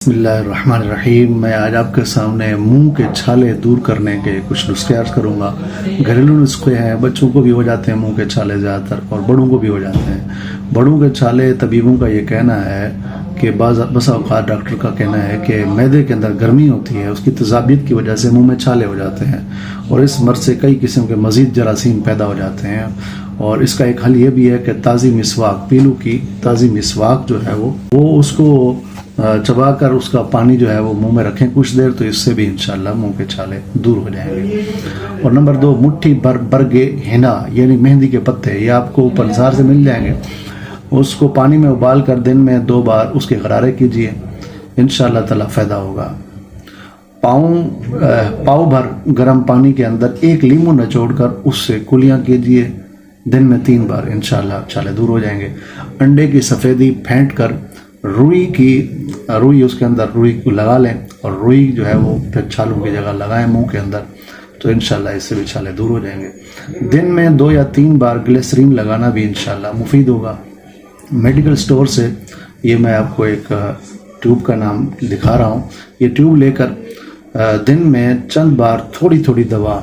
بسم اللہ الرحمن الرحیم۔ میں آج آپ کے سامنے منہ کے چھالے دور کرنے کے کچھ نسخے عرض کروں گا۔ گھریلو نسخے ہیں، بچوں کو بھی ہو جاتے ہیں منہ کے چھالے زیادہ تر، اور بڑوں کو بھی ہو جاتے ہیں۔ بڑوں کے چھالے طبیبوں کا یہ کہنا ہے کہ بس اوقات ڈاکٹر کا کہنا ہے کہ معدے کے اندر گرمی ہوتی ہے، اس کی تذابیت کی وجہ سے منہ میں چھالے ہو جاتے ہیں، اور اس مرض سے کئی قسم کے مزید جراثیم پیدا ہو جاتے ہیں۔ اور اس کا ایک حل یہ بھی ہے کہ تازی مسواک، پیلو کی تازی مسواک جو ہے وہ اس کو چبا کر اس کا پانی جو ہے وہ منہ میں رکھیں کچھ دیر، تو اس سے بھی انشاءاللہ منہ کے چھالے دور ہو جائیں گے۔ اور نمبر 2، مٹھی بھر برگے ہنا یعنی مہندی کے پتے، یہ آپ کو اوپر نثار سے مل جائیں گے۔ اس کو پانی میں ابال کر دن میں 2 بار اس کے غرارے کیجئے، انشاءاللہ تعالی فائدہ ہوگا۔ پاؤ بھر گرم پانی کے اندر 1 لیمو نچوڑ کر اس سے کلیاں کیجئے، دن میں 3 بار، انشاءاللہ چھالے دور ہو جائیں گے۔ انڈے کی سفیدی پھینٹ کر روئی اس کے اندر روئی کو لگا لیں، اور روئی جو ہے وہ پھر چھالوں کی جگہ لگائیں منہ کے اندر، تو انشاءاللہ اس سے بھی چھالے دور ہو جائیں گے۔ دن میں 2 یا 3 بار گلیسرین لگانا بھی انشاءاللہ مفید ہوگا۔ میڈیکل سٹور سے یہ میں آپ کو ایک ٹیوب کا نام دکھا رہا ہوں، یہ ٹیوب لے کر دن میں چند بار تھوڑی تھوڑی دوا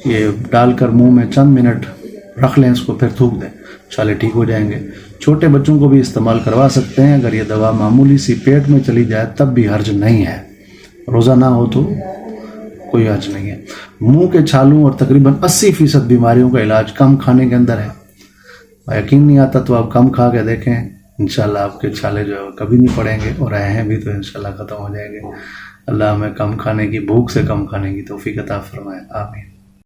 یہ ڈال کر منہ میں چند منٹ رکھ لیں، اس کو پھر تھوک دیں، چھالے ٹھیک ہو جائیں گے۔ چھوٹے بچوں کو بھی استعمال کروا سکتے ہیں، اگر یہ دوا معمولی سی پیٹ میں چلی جائے تب بھی حرج نہیں ہے، روزہ نہ ہو تو کوئی حرج نہیں ہے۔ منہ کے چھالوں اور تقریباً 80% بیماریوں کا علاج کم کھانے کے اندر ہے۔ یقین نہیں آتا تو آپ کم کھا کے دیکھیں، انشاءاللہ آپ کے چھالے جو ہے کبھی نہیں پڑیں گے، اور رہے ہیں بھی تو انشاءاللہ ختم ہو جائیں گے۔ اللہ ہمیں کم کھانے کی، بھوک سے کم کھانے کی توفیق عطا فرمائے، آمین۔